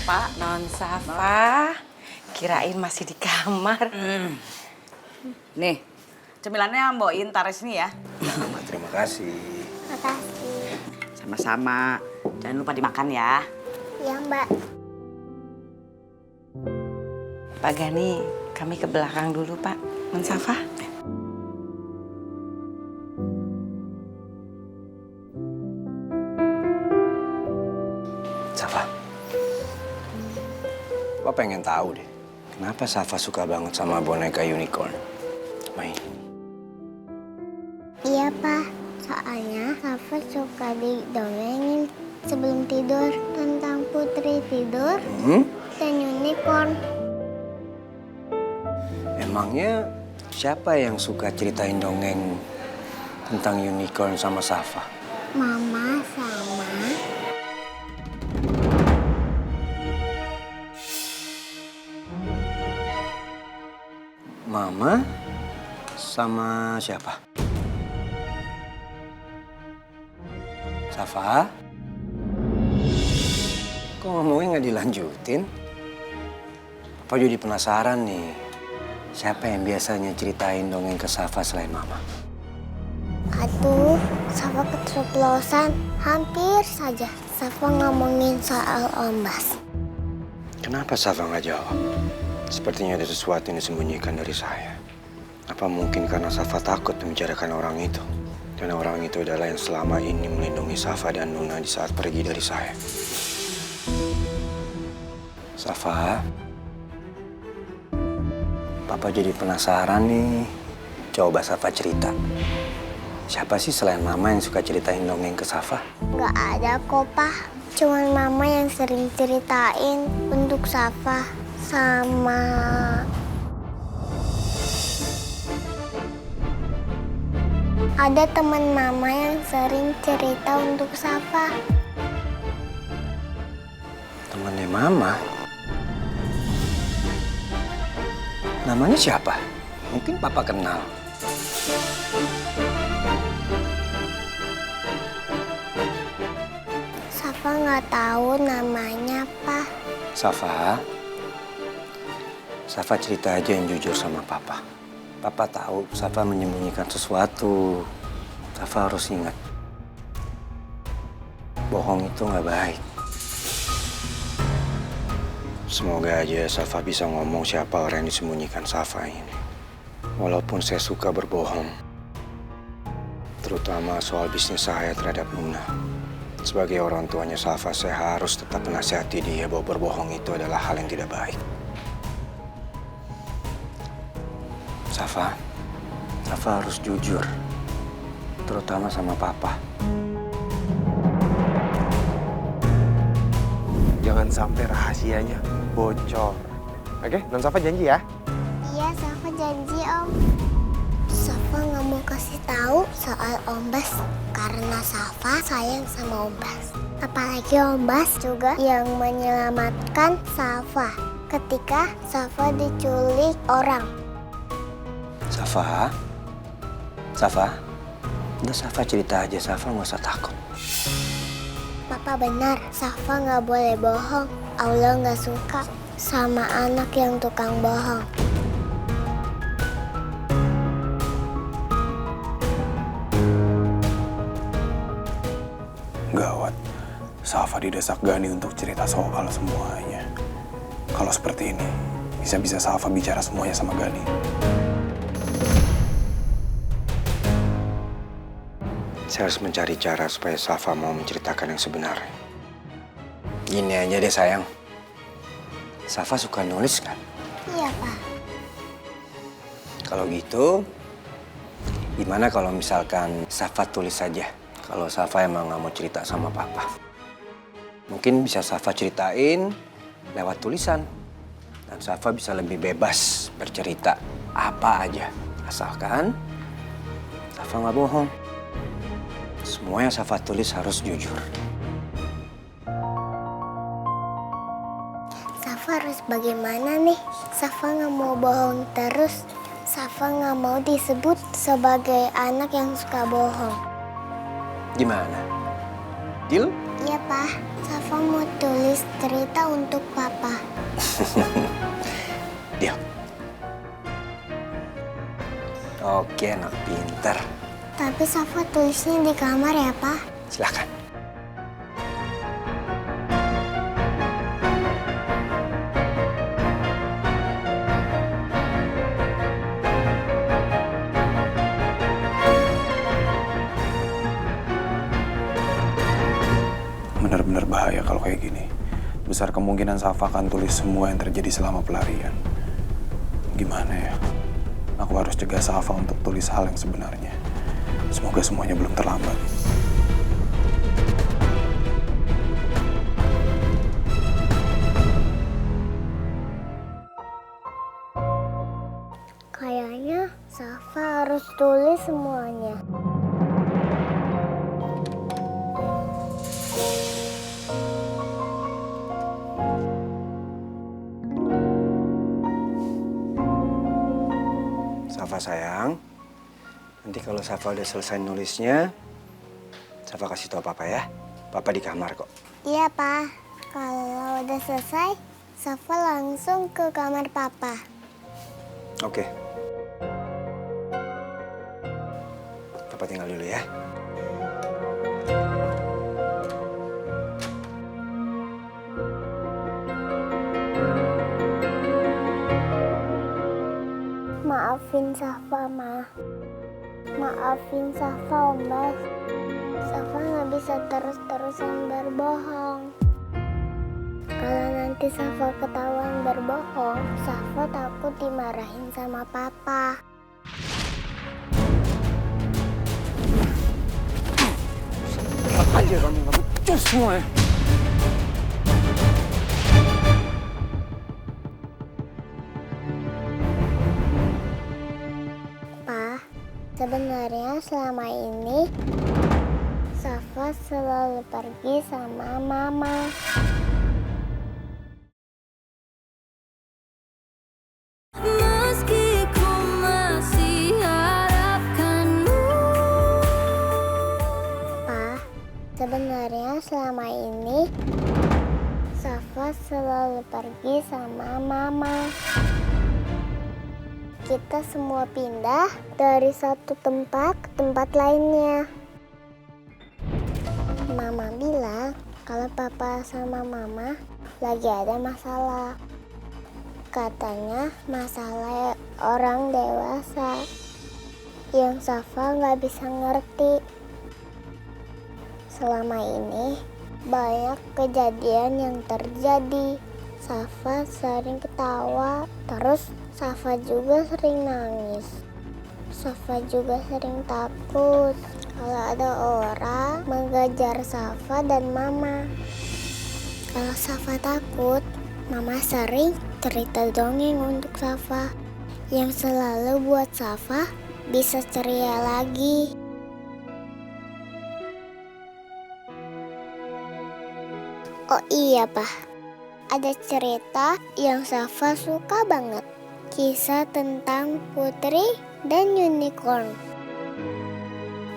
Pak. Non Safa, kirain masih di kamar. Nih, cemilannya Mbok taruh sini ya. Terima kasih. Makasih. Sama-sama. Jangan lupa dimakan ya. Ya, Mbak. Pak Gani, kami ke belakang dulu, Pak. Non Safa. Safa. Papa pengen tahu deh, kenapa Safa suka banget sama boneka unicorn? Main. Iya, Pak. Soalnya Safa suka didongengin sebelum tidur tentang putri tidur dan unicorn. Emangnya siapa yang suka ceritain dongeng tentang unicorn sama Safa? Mama sama Mama sama siapa? Safa? Kok ngomongnya nggak dilanjutin? Papa jadi penasaran nih. Siapa yang biasanya ceritain dongeng ke Safa selain Mama? Aduh, Safa keceplosan. Hampir saja Safa ngomongin soal Ombas. Kenapa Safa nggak jawab? Sepertinya ada sesuatu yang disembunyikan dari saya. Apa mungkin karena Safa takut membicarakan orang itu? Dan orang itu adalah yang selama ini melindungi Safa dan Nuna di saat pergi dari saya. Safa, Papa jadi penasaran nih. Coba Safa cerita. Siapa sih selain Mama yang suka ceritain dongeng ke Safa? Gak ada kok, Pak. Cuman Mama yang sering ceritain untuk Safa sama... Ada teman Mama yang sering cerita untuk Safa. Temannya Mama? Namanya siapa? Mungkin Papa kenal. Safa nggak tahu namanya, Pak. Safa cerita aja yang jujur sama Papa. Papa tahu Safa menyembunyikan sesuatu. Safa harus ingat. Bohong itu nggak baik. Semoga aja Safa bisa ngomong siapa orang yang disembunyikan Safa ini. Walaupun saya suka berbohong. Terutama soal bisnis saya terhadap Luna. Sebagai orang tuanya Safa, saya harus tetap menasihati dia bahwa berbohong itu adalah hal yang tidak baik. Safa harus jujur. Terutama sama Papa. Jangan sampai rahasianya bocor. Oke, Non Safa janji ya? Iya, Safa janji, Om. Safa nggak mau kasih tahu soal Ombas karena Safa sayang sama Ombas. Apalagi Ombas juga yang menyelamatkan Safa ketika Safa diculik orang. Safa, udah Safa cerita aja, Safa nggak usah takut. Papa benar, Safa nggak boleh bohong. Allah nggak suka sama anak yang tukang bohong. Gawat, Safa didesak Gani untuk cerita soal semuanya. Kalau seperti ini, bisa-bisa Safa bicara semuanya sama Gani. Saya harus mencari cara supaya Safa mau menceritakan yang sebenarnya. Gini aja deh sayang. Safa suka nulis kan? Iya, Pak. Kalau gitu, gimana kalau misalkan Safa tulis saja? Kalau Safa emang nggak mau cerita sama Papa. Mungkin bisa Safa ceritain lewat tulisan. Dan Safa bisa lebih bebas bercerita apa aja. Asalkan Safa nggak bohong. Semua yang Safa tulis harus jujur. Safa harus bagaimana nih? Safa nggak mau bohong terus. Safa nggak mau disebut sebagai anak yang suka bohong. Gimana? Deal? Iya, Pak. Safa mau tulis cerita untuk Papa. Deal. Oke, anak pintar. Tapi Safa tulisnya di kamar ya, Pak? Silakan. Benar-benar bahaya kalau kayak gini. Besar kemungkinan Safa akan tulis semua yang terjadi selama pelarian. Gimana ya? Aku harus cegah Safa untuk tulis hal yang sebenarnya. Semoga semuanya belum terlambat. Kayaknya Safa harus tulis semuanya. Safa sayang, nanti kalau Safa udah selesai nulisnya, Safa kasih tahu Papa ya. Papa di kamar kok. Iya, Pak. Kalau udah selesai, Safa langsung ke kamar Papa. Oke. Papa tinggal dulu ya. Maafin Safa, Ma. Maafin Safa, Om Bas. Safa nggak bisa terus-terusan berbohong. Kalau nanti Safa ketahuan berbohong, Safa takut dimarahin sama Papa. Apa aja kamu nggak becus semua ya? Pa, sebenarnya selama ini Safa selalu pergi sama Mama. Meski ku masih harapkanmu. Pa, sebenarnya selama ini Safa selalu pergi sama Mama. Kita semua pindah dari satu tempat ke tempat lainnya. Mama bilang kalau Papa sama Mama lagi ada masalah. Katanya masalah orang dewasa yang Safa nggak bisa ngerti. Selama ini banyak kejadian yang terjadi. Safa sering ketawa, terus Safa juga sering nangis. Safa juga sering takut kalau ada orang mengejar Safa dan Mama. Kalau Safa takut, Mama sering cerita dongeng untuk Safa yang selalu buat Safa bisa ceria lagi. Oh iya, Pak. Ada cerita yang Safa suka banget. Kisah tentang putri dan unicorn.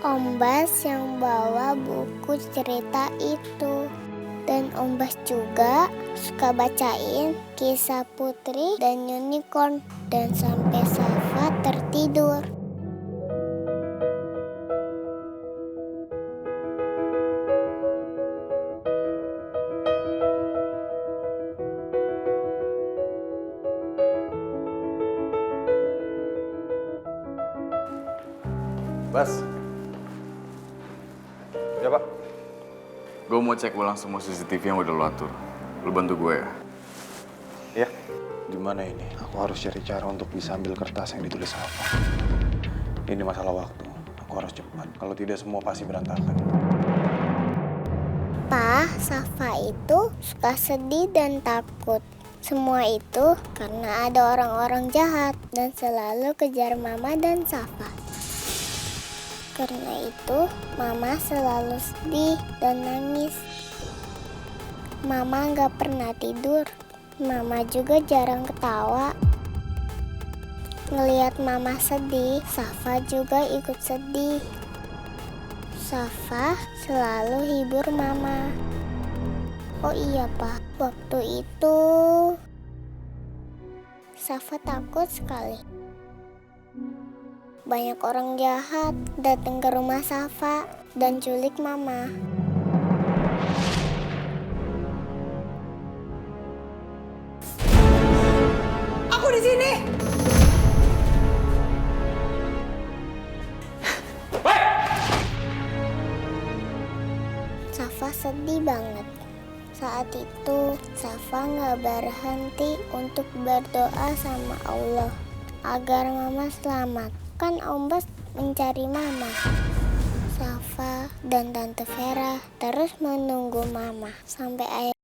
Om Bas yang bawa buku cerita itu. Dan Om Bas juga suka bacain kisah putri dan unicorn. Dan sampai Safa tertidur. Bas. Ya, Pak. Gue mau cek ulang semua CCTV yang udah lo atur. Lo bantu gue ya? Ya, gimana ini? Aku harus cari cara untuk bisa ambil kertas yang ditulis Safa. Ini masalah waktu. Aku harus cepat. Kalau tidak semua pasti berantakan. Pa, Safa itu suka sedih dan takut. Semua itu karena ada orang-orang jahat dan selalu kejar Mama dan Safa. Karena itu, Mama selalu sedih dan nangis. Mama gak pernah tidur. Mama juga jarang ketawa. Ngelihat Mama sedih, Safa juga ikut sedih. Safa selalu hibur Mama. Oh iya, Pak. Waktu itu Safa takut sekali. Banyak orang jahat datang ke rumah Safa dan culik Mama. Aku di sini. Safa sedih banget. Saat itu, Safa nggak berhenti untuk berdoa sama Allah agar Mama selamat. Kan Om Bas mencari Mama. Safa dan Tante Vera terus menunggu Mama sampai ayah